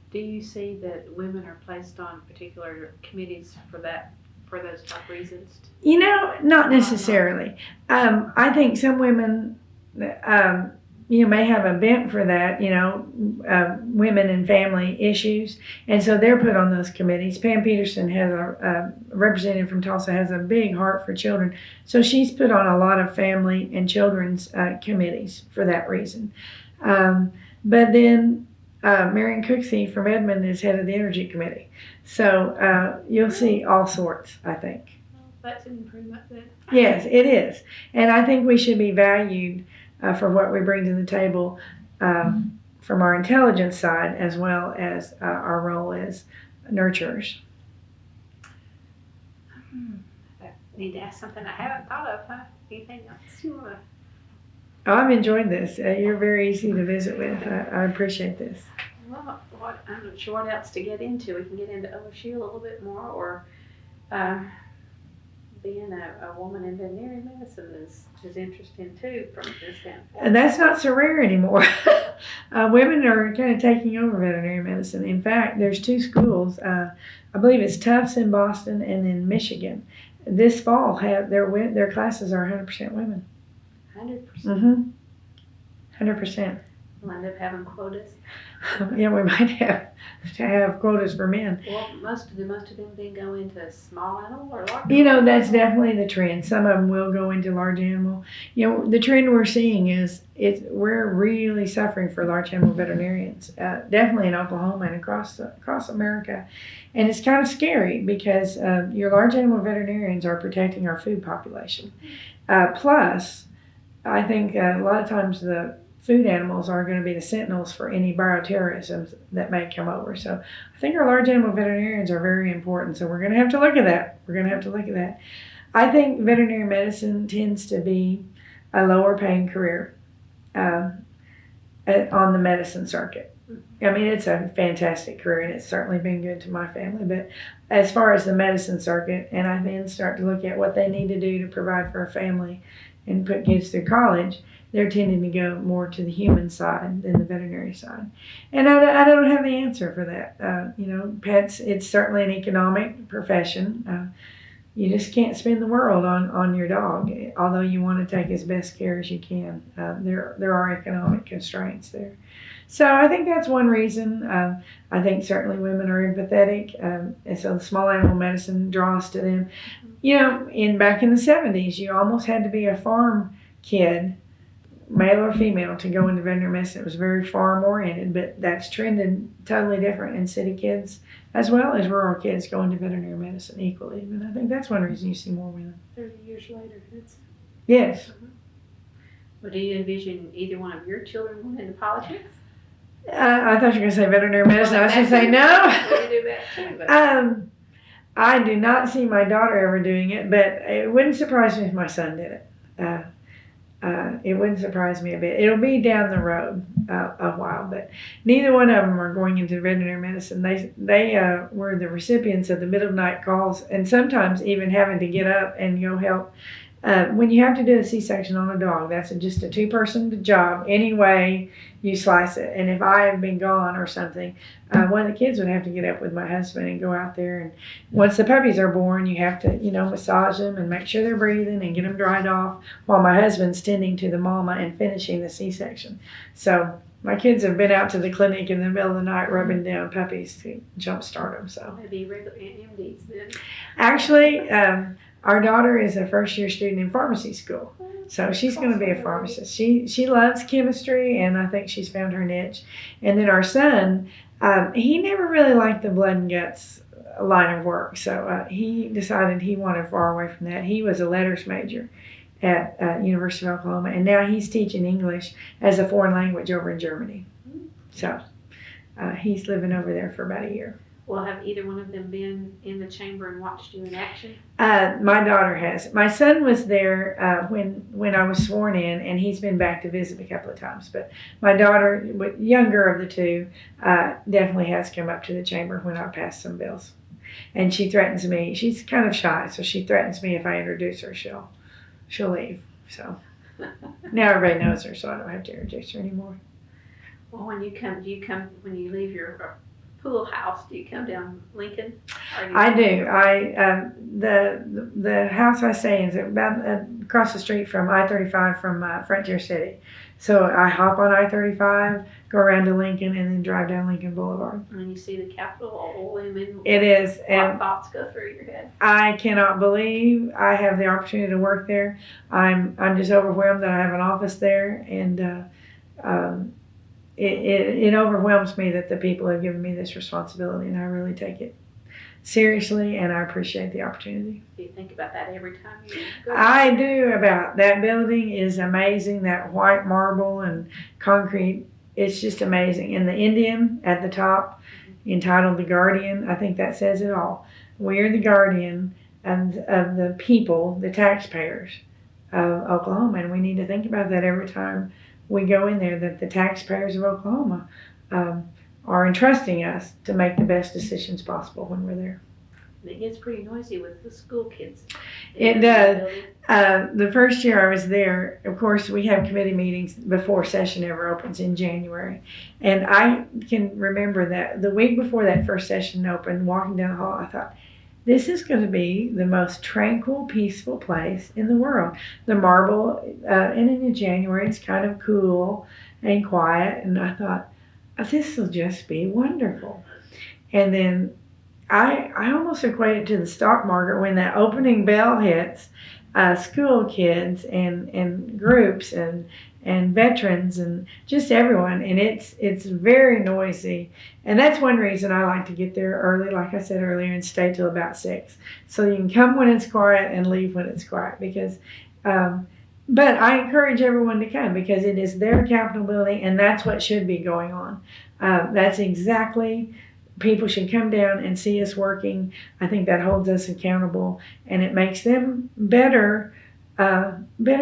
Do you see that women are placed on particular committees for those type reasons? Not necessarily. I think some women, may have a bent for that, women and family issues, and so they're put on those committees. Pam Peterson has a representative from Tulsa, has a big heart for children, so she's put on a lot of family and children's committees for that reason. But then Marion Cooksey from Edmond is head of the Energy Committee. So you'll see all sorts, I think. Well, that's an improvement then. Yes, it is. And I think we should be valued for what we bring to the table from our intelligence side as well as our role as nurturers. I need to ask something I haven't thought of, huh? Anything else you want to? I've enjoyed this. You're very easy to visit with. I appreciate this. Well, I'm not sure what else to get into. We can get into OSU a little bit more, or being a woman in veterinary medicine is interesting too from this standpoint. And that's not so rare anymore. Women are kind of taking over veterinary medicine. In fact, there's two schools. I believe it's Tufts in Boston and in Michigan. This fall, have their classes are 100% women. 100%. 100%. We'll end up having quotas. Yeah, we might have to have quotas for men. Well, most of them then go into small animal or large animal? That's definitely the trend. Some of them will go into large animal. The trend we're seeing is we're really suffering for large animal veterinarians, definitely in Oklahoma and across America. And it's kind of scary because your large animal veterinarians are protecting our food population. Plus, I think a lot of times the food animals are going to be the sentinels for any bioterrorism that may come over. So I think our large animal veterinarians are very important. So we're going to have to look at that. I think veterinary medicine tends to be a lower paying career on the medicine circuit. I mean, it's a fantastic career, and it's certainly been good to my family. But as far as the medicine circuit, and I then start to look at what they need to do to provide for a family and put kids through college, they're tending to go more to the human side than the veterinary side. And I don't have the answer for that. Pets, it's certainly an economic profession. You just can't spend the world on your dog, although you want to take as best care as you can. There are economic constraints there. So I think that's one reason. I think certainly women are empathetic, and so small animal medicine draws to them. Back in the 70s, you almost had to be a farm kid, male or female, to go into veterinary medicine. It was very farm oriented, but that's trended totally different, and city kids as well as rural kids go into veterinary medicine equally. And I think that's one reason you see more women. 30 years later. Yes. Well, do you envision either one of your children going into politics? I thought you were going to say veterinary medicine. I was going to say no. We do that too, but. I do not see my daughter ever doing it, but it wouldn't surprise me if my son did it. It wouldn't surprise me a bit. It'll be down the road a while, but neither one of them are going into veterinary medicine. They were the recipients of the middle of the night calls, and sometimes even having to get up and go help. When you have to do a C-section on a dog, that's just a two-person job anyway you slice it. And if I have been gone or something, one of the kids would have to get up with my husband and go out there. And once the puppies are born, you have to, massage them and make sure they're breathing and get them dried off while my husband's tending to the mama and finishing the C-section. So my kids have been out to the clinic in the middle of the night rubbing down puppies to jumpstart them. So maybe regular MDs then. Actually, our daughter is a first-year student in pharmacy school, so she's going to be a pharmacist. She loves chemistry, and I think she's found her niche. And then our son, he never really liked the blood and guts line of work, so he decided he wanted far away from that. He was a letters major at University of Oklahoma, and now he's teaching English as a foreign language over in Germany. So he's living over there for about a year. Well, have either one of them been in the chamber and watched you in action? My daughter has. My son was there when I was sworn in, and he's been back to visit a couple of times. But my daughter, younger of the two, definitely has come up to the chamber when I passed some bills. And she threatens me. She's kind of shy, so she threatens me if I introduce her, she'll leave. So now everybody knows her, so I don't have to introduce her anymore. Well, when you leave your pool house, do you come down Lincoln? I do. The house I stay in is about across the street from I-35 from Frontier City. So I hop on I-35, go around to Lincoln, and then drive down Lincoln Boulevard. And you see the Capitol all looming. It is. What thoughts go through your head? I cannot believe I have the opportunity to work there. I'm just overwhelmed that I have an office there, and it overwhelms me that the people have given me this responsibility, and I really take it seriously, and I appreciate the opportunity. Do you think about that every time you go? I do. About that building is amazing. That white marble and concrete, it's just amazing. And the Indian at the top, entitled The Guardian, I think that says it all. We are the guardian of the people, the taxpayers of Oklahoma, and we need to think about that every time we go in there, that the taxpayers of Oklahoma are entrusting us to make the best decisions possible when we're there. It gets pretty noisy with the school kids. It does. The first year I was there, of course, we have committee meetings before session ever opens in January. And I can remember that the week before that first session opened, walking down the hall, I thought, this is going to be the most tranquil, peaceful place in the world. The marble, and in January, it's kind of cool and quiet. And I thought, this will just be wonderful. And then I almost equate it to the stock market when that opening bell hits. School kids and groups and veterans and just everyone, and it's very noisy, and that's one reason I like to get there early, like I said earlier, and stay till about 6, so you can come when it's quiet and leave when it's quiet. Because but I encourage everyone to come, because it is their Capitol building, and that's what should be going on. That's exactly. People should come down and see us working. I think that holds us accountable, and it makes them better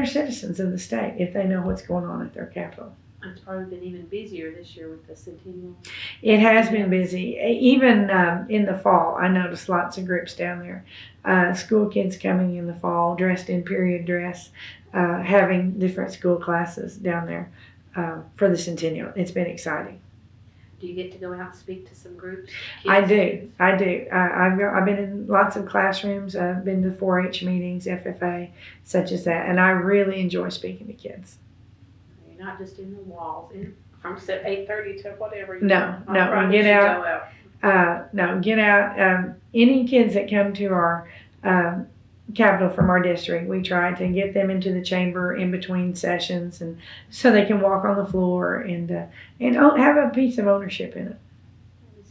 citizens of the state if they know what's going on at their capital. It's probably been even busier this year with the centennial. It has been busy. Even in the fall, I noticed lots of groups down there. School kids coming in the fall, dressed in period dress, having different school classes down there for the centennial. It's been exciting. Do you get to go out and speak to some groups? I do. I've been in lots of classrooms. I've been to 4-H meetings, FFA, such as that, and I really enjoy speaking to kids. You're not just in the walls, from 8:30 to whatever. No, we get out. Get out. Any kids that come to our Capitol from our district, we try to get them into the chamber in between sessions, and so they can walk on the floor and have a piece of ownership in it.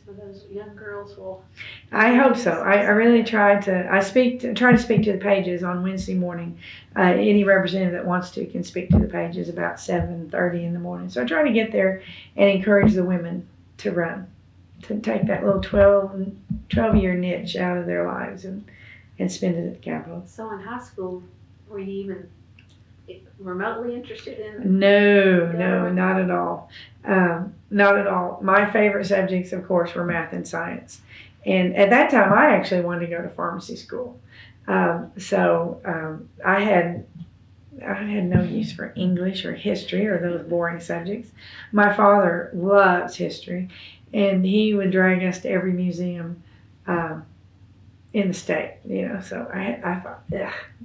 So those young girls will. I hope so. I really try to. Try to speak to the pages on Wednesday morning. Any representative that wants to can speak to the pages about 7:30 in the morning. So I try to get there and encourage the women to run, to take that little 12-year niche out of their lives and spend it at the Capitol. So in high school, were you even remotely interested in? No, not at all. Not at all. My favorite subjects, of course, were math and science. And at that time, I actually wanted to go to pharmacy school. I had no use for English or history or those boring subjects. My father loves history, and he would drag us to every museum in the state, so I thought,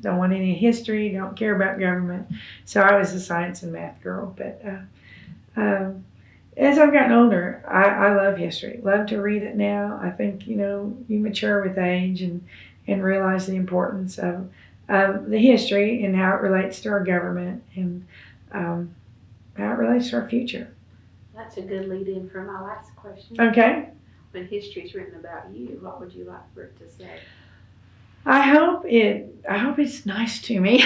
don't want any history, don't care about government. So I was a science and math girl. But as I've gotten older, I love history, love to read it now. I think, you mature with age and realize the importance of the history and how it relates to our government and how it relates to our future. That's a good lead in for my last question. Okay. When history's written about you, what would you like for it to say? I hope it's nice to me.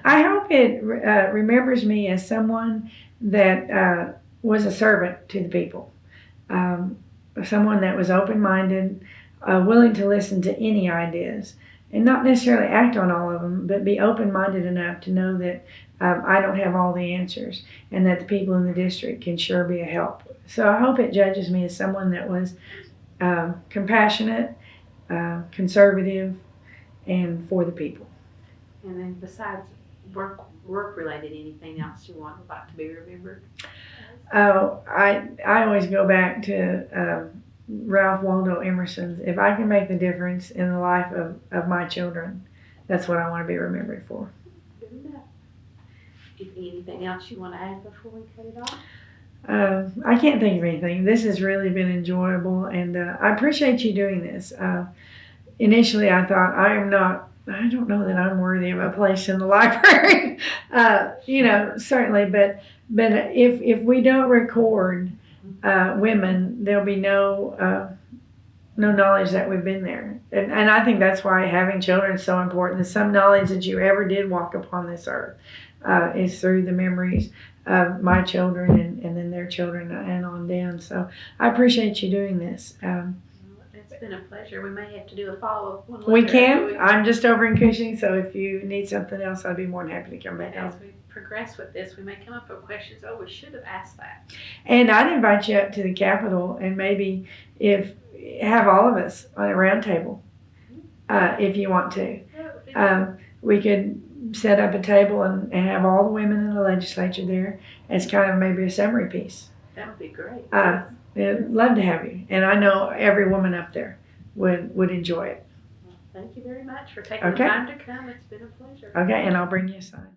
I hope it remembers me as someone that was a servant to the people, someone that was open-minded, willing to listen to any ideas, and not necessarily act on all of them, but be open-minded enough to know that I don't have all the answers, and that the people in the district can sure be a help. So I hope it judges me as someone that was compassionate, conservative, and for the people. And then besides work-related, anything else you would like to be remembered? I always go back to Ralph Waldo Emerson's, if I can make the difference in the life of my children, that's what I want to be remembered for. Good enough. Anything else you want to add before we cut it off? I can't think of anything. This has really been enjoyable, and I appreciate you doing this. Initially, I thought, I don't know that I'm worthy of a place in the library, certainly, but if we don't record women, there'll be no knowledge that we've been there. And I think that's why having children is so important. There's some knowledge that you ever did walk upon this earth is through the memories of my children and then their children and on down. So I appreciate you doing this. It's been a pleasure. We may have to do a follow-up one later. We can. I'm just over in Cushing, so if you need something else, I'd be more than happy to come back. As we progress with this, we may come up with questions. Oh, we should have asked that. And I'd invite you up to the Capitol, and maybe have all of us on a round table, if you want to. We could set up a table and have all the women in the legislature there as kind of maybe a summary piece. That would be great. I'd love to have you, and I know every woman up there would enjoy it. Well, thank you very much for taking the time to come. It's been a pleasure. Okay, and I'll bring you a sign.